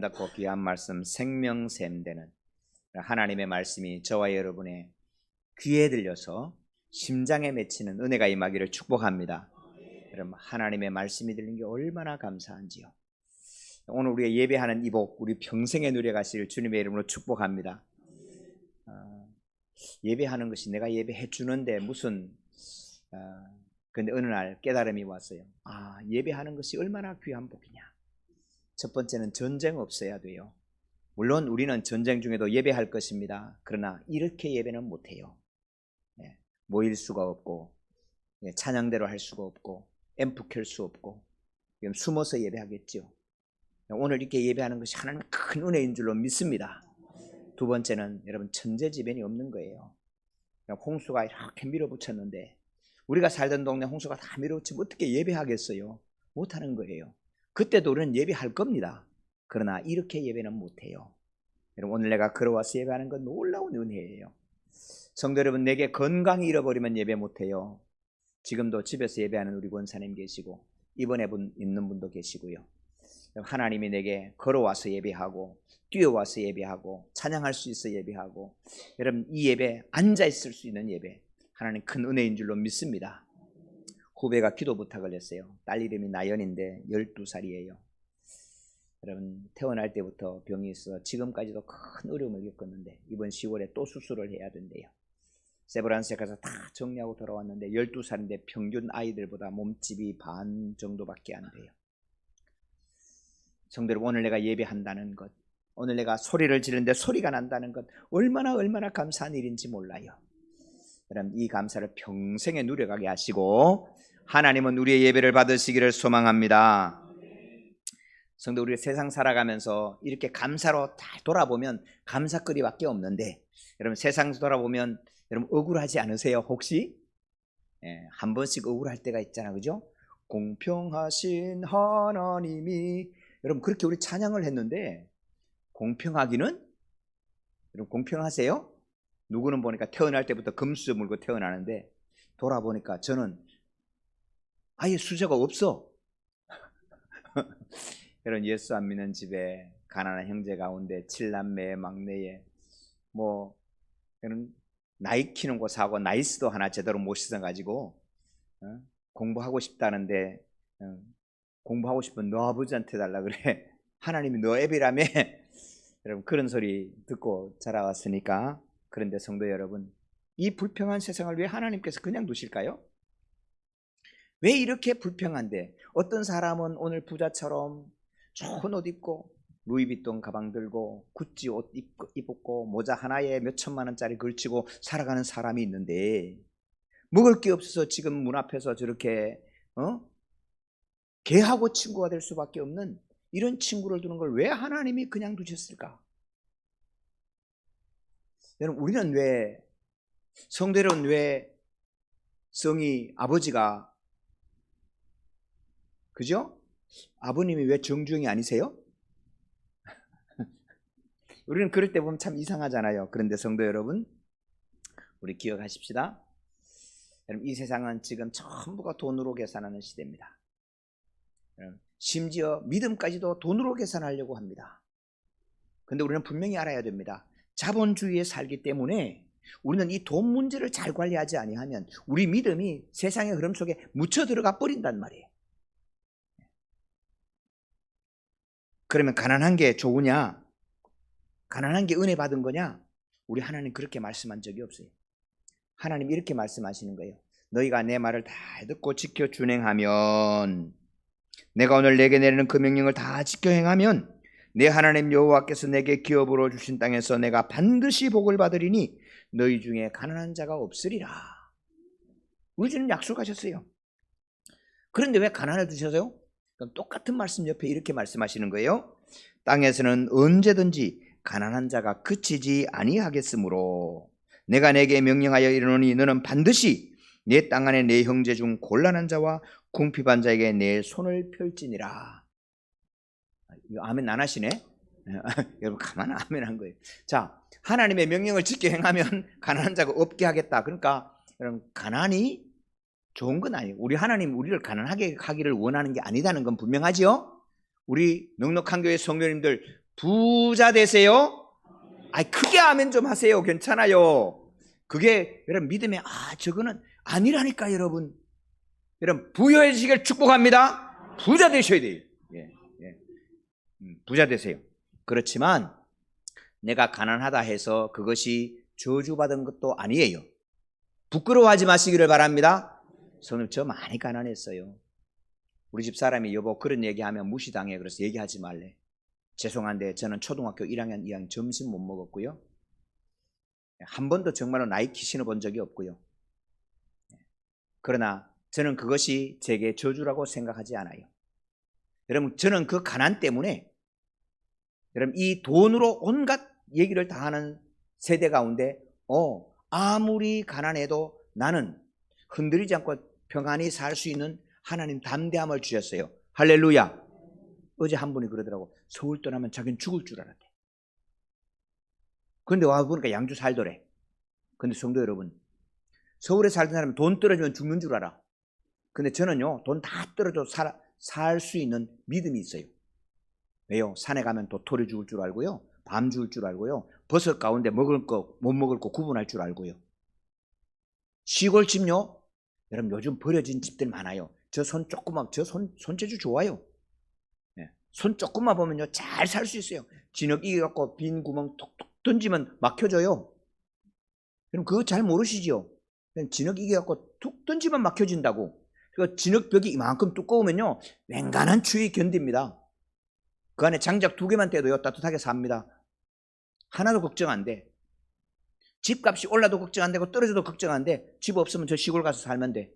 아름답고 귀한 말씀 생명샘 되는 하나님의 말씀이 저와 여러분의 귀에 들려서 심장에 맺히는 은혜가 임하기를 축복합니다. 여러분, 하나님의 말씀이 들리는 게 얼마나 감사한지요. 오늘 우리가 예배하는 이 복 우리 평생에 누려가시를 주님의 이름으로 축복합니다. 예배하는 것이 내가 예배해 주는데 무슨 근데 어느 날 깨달음이 왔어요. 예배하는 것이 얼마나 귀한 복이냐. 첫 번째는 전쟁 없어야 돼요. 물론 우리는 전쟁 중에도 예배할 것입니다. 그러나 이렇게 예배는 못해요. 모일 수가 없고 찬양대로 할 수가 없고 앰프 켤 수 없고 숨어서 예배하겠죠. 오늘 이렇게 예배하는 것이 하나님의 큰 은혜인 줄로 믿습니다. 두 번째는 여러분 천재지변이 없는 거예요. 홍수가 이렇게 밀어붙였는데 우리가 살던 동네 홍수가 다 밀어붙이면 어떻게 예배하겠어요? 못하는 거예요. 그때도 우리는 예배할 겁니다. 그러나 이렇게 예배는 못해요. 여러분, 오늘 내가 걸어와서 예배하는 건 놀라운 은혜예요. 성도 여러분, 내게 건강이 잃어버리면 예배 못해요. 지금도 집에서 예배하는 우리 권사님 계시고 이번에 있는 분도 계시고요. 하나님이 내게 걸어와서 예배하고 뛰어와서 예배하고 찬양할 수 있어 예배하고, 여러분 이 예배 앉아 있을 수 있는 예배 하나님 큰 은혜인 줄로 믿습니다. 후배가 기도 부탁을 했어요. 딸 이름이 나연인데 12살이에요. 여러분 태어날 때부터 병이 있어 지금까지도 큰 어려움을 겪었는데 이번 10월에 또 수술을 해야 된대요. 세브란스에 가서 다 정리하고 돌아왔는데 12살인데 평균 아이들보다 몸집이 반 정도밖에 안 돼요. 성도 여러분, 오늘 내가 예배한다는 것, 오늘 내가 소리를 지르는데 소리가 난다는 것 얼마나 감사한 일인지 몰라요. 여러분 이 감사를 평생에 누려가게 하시고 하나님은 우리의 예배를 받으시기를 소망합니다. 성도, 우리 세상 살아가면서 이렇게 감사로 다 돌아보면 감사거리밖에 없는데, 여러분 세상 돌아보면 여러분 억울하지 않으세요? 혹시? 한 번씩 억울할 때가 있잖아, 그죠? 공평하신 하나님이, 여러분 그렇게 우리 찬양을 했는데 공평하기는? 여러분 공평하세요? 누구는 보니까 태어날 때부터 금수 물고 태어나는데 돌아보니까 저는 아예 수저가 없어. 여러분 예수 안 믿는 집에 가난한 형제 가운데 7남매의 막내에 여러분 나이키는 거 사고 나이스도 하나 제대로 못 씻어가지고 공부하고 싶다는데 공부하고 싶으면 너 아버지한테 달라 그래. 하나님이 너 애비라며. 여러분 그런 소리 듣고 자라왔으니까. 그런데 성도 여러분, 이 불평한 세상을 왜 하나님께서 그냥 두실까요? 왜 이렇게 불평한데 어떤 사람은 오늘 부자처럼 좋은 옷 입고 루이비통 가방 들고 구찌 옷 입고 모자 하나에 몇 천만 원짜리 걸치고 살아가는 사람이 있는데 먹을 게 없어서 지금 문 앞에서 저렇게 개하고 친구가 될 수밖에 없는 이런 친구를 두는 걸 왜 하나님이 그냥 두셨을까? 여러분 우리는 왜, 성도들은 왜 성이 아버지가, 그죠? 아버님이 왜 정중이 아니세요? 우리는 그럴 때 보면 참 이상하잖아요. 그런데 성도 여러분, 우리 기억하십시다. 여러분 이 세상은 지금 전부가 돈으로 계산하는 시대입니다. 심지어 믿음까지도 돈으로 계산하려고 합니다. 그런데 우리는 분명히 알아야 됩니다. 자본주의에 살기 때문에 우리는 이 돈 문제를 잘 관리하지 아니하면 우리 믿음이 세상의 흐름 속에 묻혀 들어가 버린단 말이에요. 그러면 가난한 게 좋으냐? 가난한 게 은혜 받은 거냐? 우리 하나님 그렇게 말씀한 적이 없어요. 하나님 이렇게 말씀하시는 거예요. 너희가 내 말을 다 듣고 지켜 준행하면, 내가 오늘 내게 내리는 그 명령을 다 지켜 행하면 내 하나님 여호와께서 내게 기업으로 주신 땅에서 내가 반드시 복을 받으리니 너희 중에 가난한 자가 없으리라. 우리 주님 약속하셨어요. 그런데 왜 가난을 두셔서요? 똑같은 말씀 옆에 이렇게 말씀하시는 거예요. 땅에서는 언제든지 가난한 자가 그치지 아니하겠으므로 내가 내게 명령하여 이르노니 너는 반드시 내 땅 안에 내 형제 중 곤란한 자와 궁핍한 자에게 내 손을 펼지니라. 이거 아멘 안 하시네? 여러분 가만 아멘 한 거예요. 자, 하나님의 명령을 지켜 행하면 가난한 자가 없게 하겠다. 그러니까 여러분 가난이 좋은 건 아니에요. 우리 하나님 우리를 가난하게 하기를 원하는 게 아니다는 건 분명하죠. 우리 넉넉한 교회 성도님들 부자 되세요. 아이, 크게 아멘 좀 하세요. 괜찮아요. 그게 여러분 믿음의 저거는 아니라니까 여러분. 여러분 부여해지시길 축복합니다. 부자 되셔야 돼요. 예, 예. 부자 되세요. 그렇지만 내가 가난하다 해서 그것이 저주받은 것도 아니에요. 부끄러워하지 마시기를 바랍니다. 저는 저 많이 가난했어요. 우리 집 사람이 여보 그런 얘기하면 무시당해. 그래서 얘기하지 말래. 죄송한데 저는 초등학교 1학년, 2학년 점심 못 먹었고요. 한 번도 정말로 나이키 신어본 적이 없고요. 그러나 저는 그것이 제게 저주라고 생각하지 않아요. 여러분 저는 그 가난 때문에 여러분 이 돈으로 온갖 얘기를 다 하는 세대 가운데 아무리 가난해도 나는 흔들리지 않고 평안히 살 수 있는 하나님 담대함을 주셨어요. 할렐루야. 어제 한 분이 그러더라고. 서울 떠나면 자기는 죽을 줄 알았대. 그런데 와보니까 양주 살더래. 근데 성도 여러분, 서울에 살던 사람은 돈 떨어지면 죽는 줄 알아. 근데 저는요 돈 다 떨어져 살 수 있는 믿음이 있어요. 왜요? 산에 가면 도토리 죽을 줄 알고요, 밤 죽을 줄 알고요, 버섯 가운데 먹을 거 못 먹을 거 구분할 줄 알고요. 시골집요, 여러분 요즘 버려진 집들 많아요. 저 손 조금만, 저 손재주 좋아요. 네. 손 조금만 보면요 잘 살 수 있어요. 진흙이 갖고 빈 구멍 톡톡 던지면 막혀져요. 그럼 그거 잘 모르시죠? 진흙 이게 갖고 툭 던지면 막혀진다고. 그 진흙벽이 이만큼 두꺼우면요 웬간한 추위 견딥니다. 그 안에 장작 2개만 떼도요 따뜻하게 삽니다. 하나도 걱정 안 돼. 집값이 올라도 걱정 안 되고 떨어져도 걱정 안 돼. 집 없으면 저 시골 가서 살면 돼.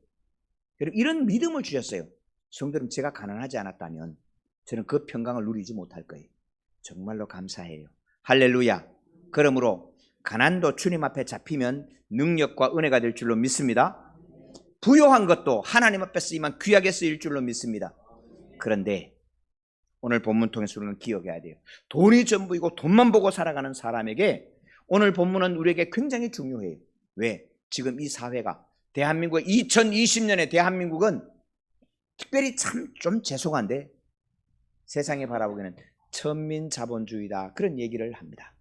이런 믿음을 주셨어요. 성도님, 제가 가난하지 않았다면 저는 그 평강을 누리지 못할 거예요. 정말로 감사해요. 할렐루야. 그러므로 가난도 주님 앞에 잡히면 능력과 은혜가 될 줄로 믿습니다. 부요한 것도 하나님 앞에 쓰이면 귀하게 쓰일 줄로 믿습니다. 그런데 오늘 본문 통해서 우리는 기억해야 돼요. 돈이 전부이고 돈만 보고 살아가는 사람에게 오늘 본문은 우리에게 굉장히 중요해요. 왜? 지금 이 사회가 대한민국 2020년의 대한민국은 특별히 참 좀 죄송한데 세상에 바라보기에는 천민자본주의다 그런 얘기를 합니다.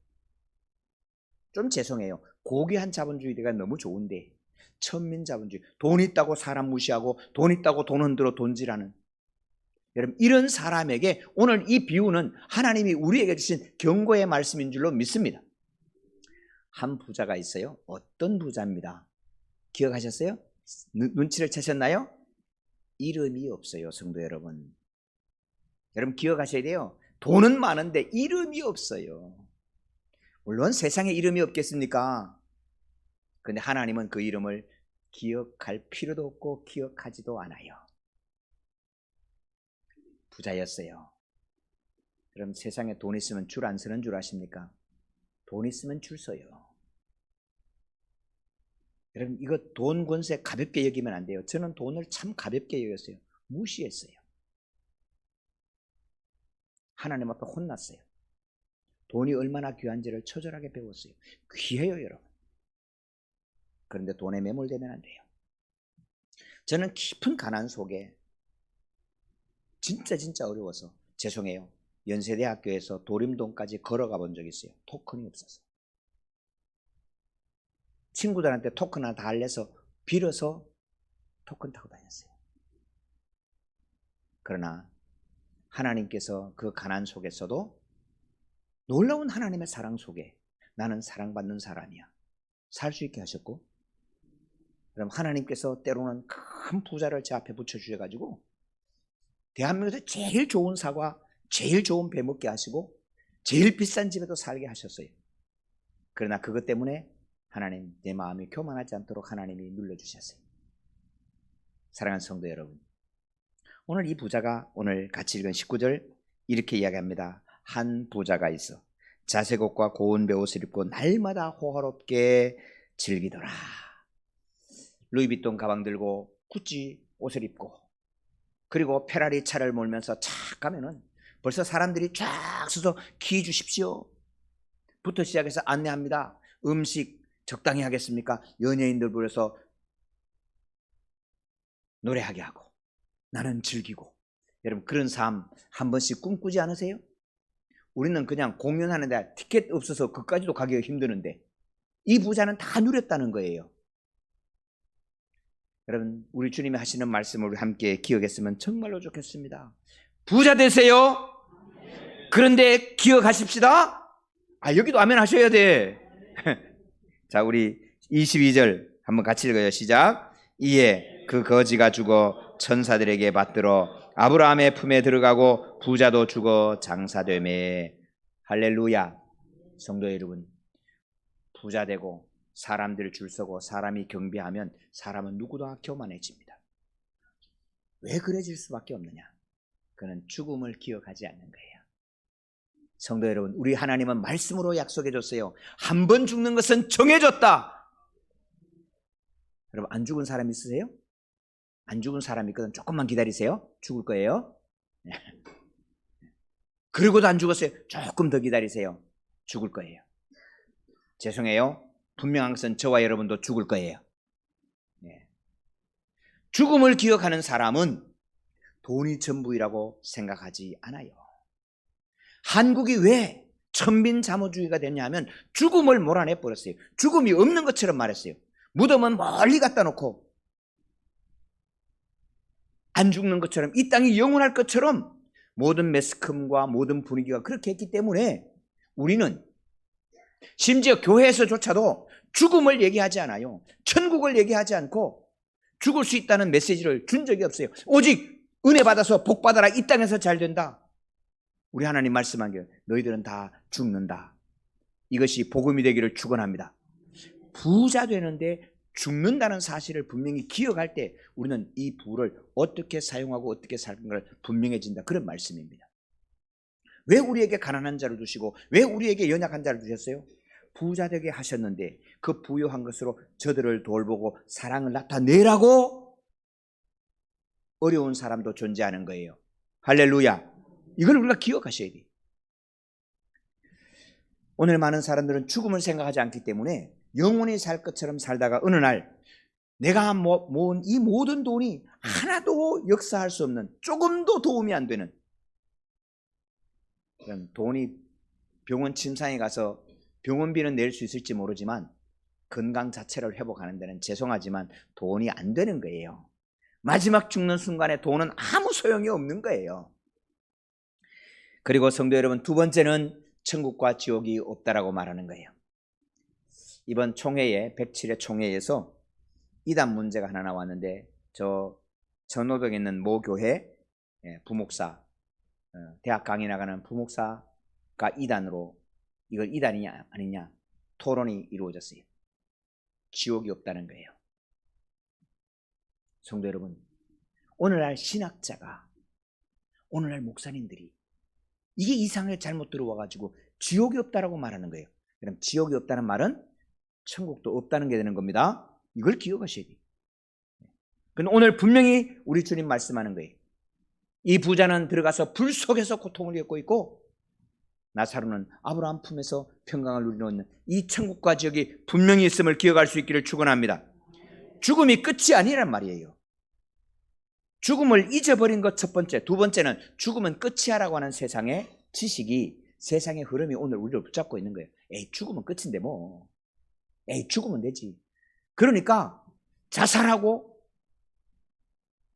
좀 죄송해요. 고귀한 자본주의가 너무 좋은데 천민자본주의, 돈 있다고 사람 무시하고 돈 있다고 돈 흔들어 돈질하는 여러분 이런 사람에게 오늘 이 비유는 하나님이 우리에게 주신 경고의 말씀인 줄로 믿습니다. 한 부자가 있어요. 어떤 부자입니다. 기억하셨어요? 눈치를 채셨나요? 이름이 없어요. 성도 여러분, 여러분 기억하셔야 돼요. 돈은 많은데 이름이 없어요. 물론 세상에 이름이 없겠습니까? 그런데 하나님은 그 이름을 기억할 필요도 없고 기억하지도 않아요. 부자였어요. 그럼 세상에 돈 있으면 줄 안 서는 줄 아십니까? 돈 있으면 줄 서요. 여러분 이거 돈 권세 가볍게 여기면 안 돼요. 저는 돈을 참 가볍게 여겼어요. 무시했어요. 하나님 앞에 혼났어요. 돈이 얼마나 귀한지를 처절하게 배웠어요. 귀해요 여러분. 그런데 돈에 매몰되면 안 돼요. 저는 깊은 가난 속에 진짜 어려워서 죄송해요. 연세대학교에서 도림동까지 걸어가 본 적이 있어요. 토큰이 없어서. 친구들한테 토큰 하나 달래서 빌어서 토큰 타고 다녔어요. 그러나 하나님께서 그 가난 속에서도 놀라운 하나님의 사랑 속에 나는 사랑받는 사람이야 살 수 있게 하셨고, 그럼 하나님께서 때로는 큰 부자를 제 앞에 붙여주셔가지고 대한민국에서 제일 좋은 사과, 제일 좋은 배 먹게 하시고 제일 비싼 집에도 살게 하셨어요. 그러나 그것 때문에 하나님 내 마음이 교만하지 않도록 하나님이 눌러주셨어요. 사랑하는 성도 여러분, 오늘 이 부자가 오늘 같이 읽은 19절 이렇게 이야기합니다. 한 부자가 있어 자색 옷과 고운 베옷을 입고 날마다 호화롭게 즐기더라. 루이비통 가방 들고 구찌 옷을 입고 그리고 페라리 차를 몰면서 착 가면은 벌써 사람들이 쫙 서서 키 주십시오 부터 시작해서 안내합니다. 음식 적당히 하겠습니까? 연예인들 불러서 노래하게 하고 나는 즐기고. 여러분 그런 삶 한 번씩 꿈꾸지 않으세요? 우리는 그냥 공연하는데 티켓 없어서 그까지도 가기가 힘드는데 이 부자는 다 누렸다는 거예요. 여러분, 우리 주님이 하시는 말씀을 우리 함께 기억했으면 정말로 좋겠습니다. 부자 되세요. 그런데 기억하십시다. 여기도 아멘 하셔야 돼. 자, 우리 22절 한번 같이 읽어요. 시작. 이에 그 거지가 죽어 천사들에게 받들어 아브라함의 품에 들어가고 부자도 죽어 장사되매. 할렐루야. 성도 여러분, 부자 되고 사람들 줄 서고 사람이 경배하면 사람은 누구도 교만해집니다. 왜 그래질 수밖에 없느냐? 그는 죽음을 기억하지 않는 거예요. 성도 여러분, 우리 하나님은 말씀으로 약속해 줬어요. 한 번 죽는 것은 정해졌다. 여러분, 안 죽은 사람 있으세요? 안 죽은 사람 있거든. 조금만 기다리세요. 죽을 거예요. 그리고도 안 죽었어요. 조금 더 기다리세요. 죽을 거예요. 죄송해요. 분명한 것은 저와 여러분도 죽을 거예요. 죽음을 기억하는 사람은 돈이 전부이라고 생각하지 않아요. 한국이 왜 천빈자모주의가 됐냐면 죽음을 몰아내 버렸어요. 죽음이 없는 것처럼 말했어요. 무덤은 멀리 갖다 놓고 안 죽는 것처럼, 이 땅이 영원할 것처럼 모든 매스컴과 모든 분위기가 그렇게 했기 때문에 우리는 심지어 교회에서조차도 죽음을 얘기하지 않아요. 천국을 얘기하지 않고 죽을 수 있다는 메시지를 준 적이 없어요. 오직 은혜 받아서 복 받아라, 이 땅에서 잘 된다. 우리 하나님 말씀한 게 너희들은 다 죽는다. 이것이 복음이 되기를 축원합니다. 부자 되는데 죽는다는 사실을 분명히 기억할 때 우리는 이 부를 어떻게 사용하고 어떻게 살 건가를 분명해진다, 그런 말씀입니다. 왜 우리에게 가난한 자를 주시고 왜 우리에게 연약한 자를 주셨어요? 부자 되게 하셨는데 그 부유한 것으로 저들을 돌보고 사랑을 나타내라고 어려운 사람도 존재하는 거예요. 할렐루야. 이걸 우리가 기억하셔야 돼요. 오늘 많은 사람들은 죽음을 생각하지 않기 때문에 영원히 살 것처럼 살다가 어느 날 내가 모은 이 모든 돈이 하나도 역사할 수 없는, 조금도 도움이 안 되는, 돈이 병원 침상에 가서 병원비는 낼 수 있을지 모르지만 건강 자체를 회복하는 데는 죄송하지만 돈이 안 되는 거예요. 마지막 죽는 순간에 돈은 아무 소용이 없는 거예요. 그리고 성도 여러분, 두 번째는 천국과 지옥이 없다라고 말하는 거예요. 이번 총회에 107회 총회에서 이단 문제가 하나 나왔는데, 저 전호동에 있는 모 교회 부목사, 대학 강의 나가는 부목사가 이단으로, 이걸 이단이냐 아니냐 토론이 이루어졌어요. 지옥이 없다는 거예요. 성도 여러분, 오늘날 신학자가, 오늘날 목사님들이 이게 이상하게 잘못 들어와가지고 지옥이 없다라고 말하는 거예요. 그럼 지옥이 없다는 말은 천국도 없다는 게 되는 겁니다. 이걸 기억하셔야 돼요. 근데 오늘 분명히 우리 주님 말씀하는 거예요. 이 부자는 들어가서 불 속에서 고통을 겪고 있고 나사로는 아브라함 품에서 평강을 누리고 있는 이 천국과 지옥이 분명히 있음을 기억할 수 있기를 축원합니다. 죽음이 끝이 아니란 말이에요. 죽음을 잊어버린 것 첫 번째. 두 번째는 죽음은 끝이야라고 하는 세상의 지식이, 세상의 흐름이 오늘 우리를 붙잡고 있는 거예요. 에이, 죽으면 끝인데 뭐. 에이, 죽으면 되지. 그러니까 자살하고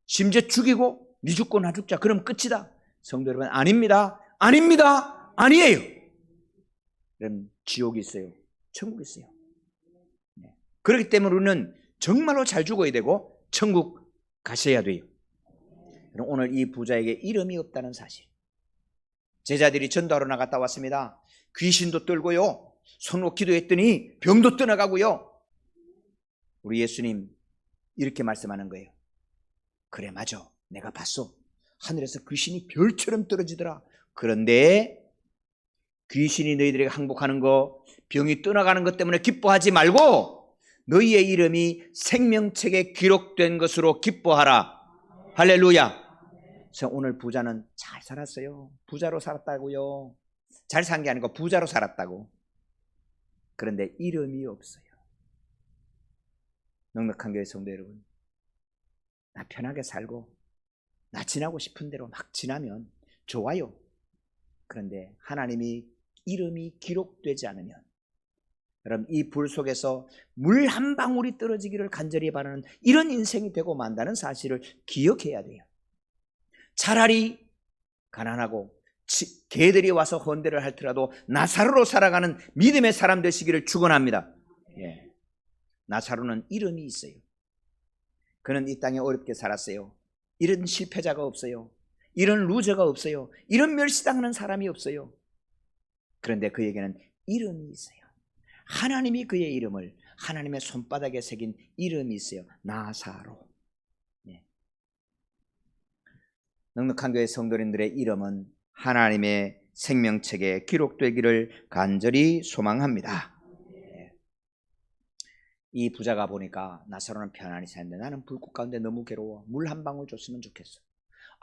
심지어 죽이고 니 죽고 나 죽자, 그럼 끝이다. 성도 여러분, 아닙니다. 아닙니다. 아니에요. 그럼 지옥이 있어요. 천국이 있어요. 그렇기 때문에 우리는 정말로 잘 죽어야 되고 천국 가셔야 돼요. 오늘 이 부자에게 이름이 없다는 사실. 제자들이 전도하러 나갔다 왔습니다. 귀신도 떨고요, 손으로 기도했더니 병도 떠나가고요. 우리 예수님 이렇게 말씀하는 거예요. 그래, 맞아, 내가 봤어. 하늘에서 귀신이 별처럼 떨어지더라. 그런데 귀신이 너희들에게 항복하는 거, 병이 떠나가는 것 때문에 기뻐하지 말고 너희의 이름이 생명책에 기록된 것으로 기뻐하라. 할렐루야. 그래서 오늘 부자는 잘 살았어요. 부자로 살았다고요. 잘 산 게 아니고 부자로 살았다고. 그런데 이름이 없어요. 넉넉한 교회 성도 여러분, 나 편하게 살고 나 지나고 싶은 대로 막 지나면 좋아요. 그런데 하나님이 이름이 기록되지 않으면 여러분 이 불 속에서 물 한 방울이 떨어지기를 간절히 바라는 이런 인생이 되고 만다는 사실을 기억해야 돼요. 차라리 가난하고 개들이 와서 헌대를 할지라도 나사로로 살아가는 믿음의 사람 되시기를 축원합니다. 예. 나사로는 이름이 있어요. 그는 이 땅에 어렵게 살았어요. 이런 실패자가 없어요. 이런 루저가 없어요. 이런 멸시당하는 사람이 없어요. 그런데 그에게는 이름이 있어요. 하나님이 그의 이름을 하나님의 손바닥에 새긴 이름이 있어요. 나사로. 예. 넉넉한 교회 성도님들의 이름은 하나님의 생명책에 기록되기를 간절히 소망합니다. 예. 이 부자가 보니까 나사로는 편안히 사는데 나는 불꽃 가운데 너무 괴로워. 물 한 방울 줬으면 좋겠어.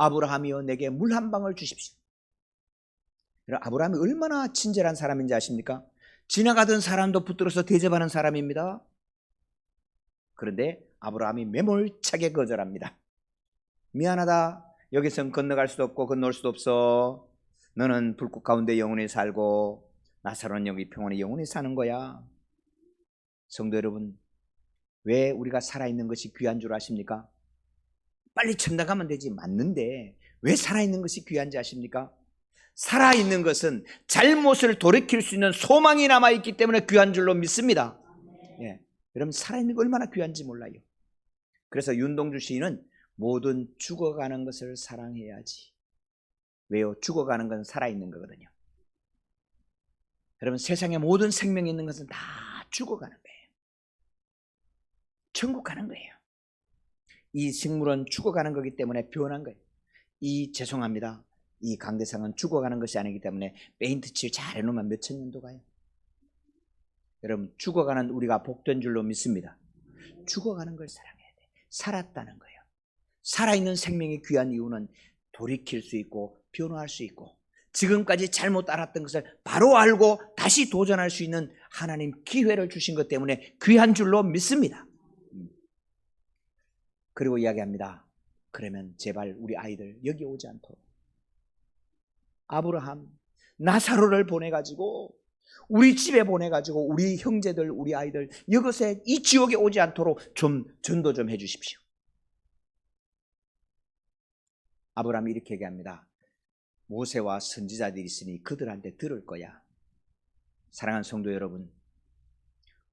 아브라함이여 내게 물 한 방울 주십시오. 아브라함이 얼마나 친절한 사람인지 아십니까? 지나가던 사람도 붙들어서 대접하는 사람입니다. 그런데 아브라함이 매몰차게 거절합니다. 미안하다. 여기선 건너갈 수도 없고 건널 수도 없어. 너는 불꽃 가운데 영원히 살고 나사로는 여기 평온히 영원히 사는 거야. 성도 여러분, 왜 우리가 살아있는 것이 귀한 줄 아십니까? 빨리 천당 가면 되지. 맞는데 왜 살아있는 것이 귀한지 아십니까? 살아있는 것은 잘못을 돌이킬 수 있는 소망이 남아있기 때문에 귀한 줄로 믿습니다. 예. 여러분 살아있는 게 얼마나 귀한지 몰라요. 그래서 윤동주 시인은 모든 죽어가는 것을 사랑해야지. 왜요? 죽어가는 건 살아있는 거거든요. 여러분 세상에 모든 생명이 있는 것은 다 죽어가는 거예요. 천국 가는 거예요. 이 식물은 죽어가는 거기 때문에 변한 거예요. 죄송합니다. 이 강대상은 죽어가는 것이 아니기 때문에 페인트 칠 잘 해놓으면 몇천 년도 가요. 여러분 죽어가는 우리가 복된 줄로 믿습니다. 죽어가는 걸 사랑해야 돼. 살았다는 거예요. 살아있는 생명이 귀한 이유는 돌이킬 수 있고 변화할 수 있고 지금까지 잘못 알았던 것을 바로 알고 다시 도전할 수 있는 하나님 기회를 주신 것 때문에 귀한 줄로 믿습니다. 그리고 이야기합니다. 그러면 제발 우리 아이들 여기 오지 않도록 아브라함 나사로를 보내가지고 우리 집에 보내가지고 우리 형제들 우리 아이들 이것에 이 지옥에 오지 않도록 좀 전도 좀 해주십시오. 아브라함이 이렇게 얘기합니다. 모세와 선지자들이 있으니 그들한테 들을 거야. 사랑하는 성도 여러분,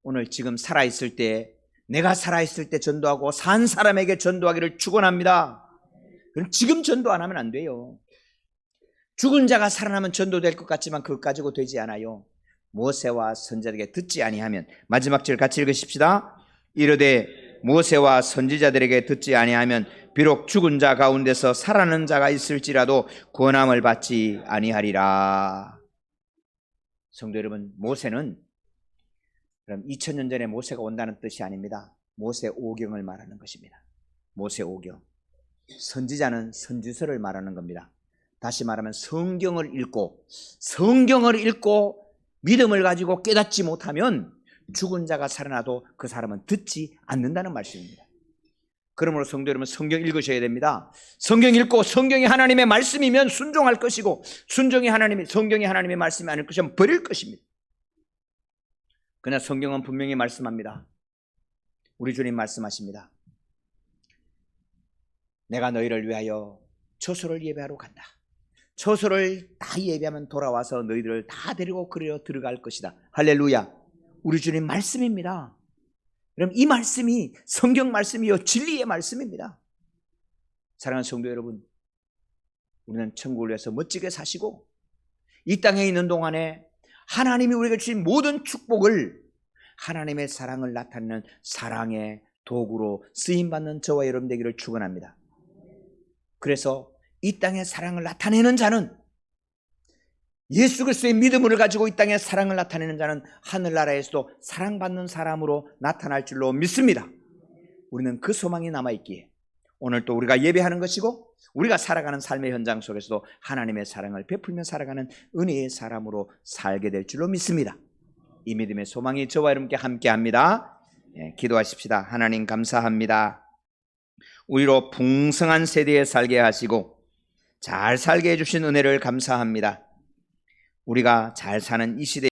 오늘 지금 살아있을 때 내가 살아있을 때 전도하고 산 사람에게 전도하기를 축원합니다. 그럼 지금 전도 안 하면 안 돼요. 죽은 자가 살아나면 전도될 것 같지만 그것 가지고 되지 않아요. 모세와 선지자들에게 듣지 아니하면 마지막 절 같이 읽으십시다. 이르되 모세와 선지자들에게 듣지 아니하면 비록 죽은 자 가운데서 살아나는 자가 있을지라도 구원함을 받지 아니하리라. 성도 여러분, 모세는 그럼 2000년 전에 모세가 온다는 뜻이 아닙니다. 모세 오경을 말하는 것입니다. 모세 오경. 선지자는 선지서를 말하는 겁니다. 다시 말하면 성경을 읽고 믿음을 가지고 깨닫지 못하면 죽은 자가 살아나도 그 사람은 듣지 않는다는 말씀입니다. 그러므로 성도 여러분 성경 읽으셔야 됩니다. 성경 읽고 성경이 하나님의 말씀이면 순종할 것이고 성경이 하나님의 말씀이 아닐 것이면 버릴 것입니다. 그러나 성경은 분명히 말씀합니다. 우리 주님 말씀하십니다. 내가 너희를 위하여 처소를 예배하러 간다. 처소를 다 예배하면 돌아와서 너희들을 다 데리고 그리로 들어갈 것이다. 할렐루야. 우리 주님 말씀입니다. 그럼 이 말씀이 성경 말씀이요 진리의 말씀입니다. 사랑하는 성도 여러분, 우리는 천국을 위해서 멋지게 사시고 이 땅에 있는 동안에 하나님이 우리에게 주신 모든 축복을 하나님의 사랑을 나타내는 사랑의 도구로 쓰임받는 저와 여러분 되기를 축원합니다. 그래서 이 땅에 사랑을 나타내는 자는 예수 그리스도의 믿음을 가지고 이 땅에 사랑을 나타내는 자는 하늘나라에서도 사랑받는 사람으로 나타날 줄로 믿습니다. 우리는 그 소망이 남아있기에 오늘 또 우리가 예배하는 것이고 우리가 살아가는 삶의 현장 속에서도 하나님의 사랑을 베풀며 살아가는 은혜의 사람으로 살게 될 줄로 믿습니다. 이 믿음의 소망이 저와 여러분께 함께합니다. 기도하십시다. 하나님 감사합니다. 우리로 풍성한 세대에 살게 하시고 잘 살게 해주신 은혜를 감사합니다. 우리가 잘 사는 이 시대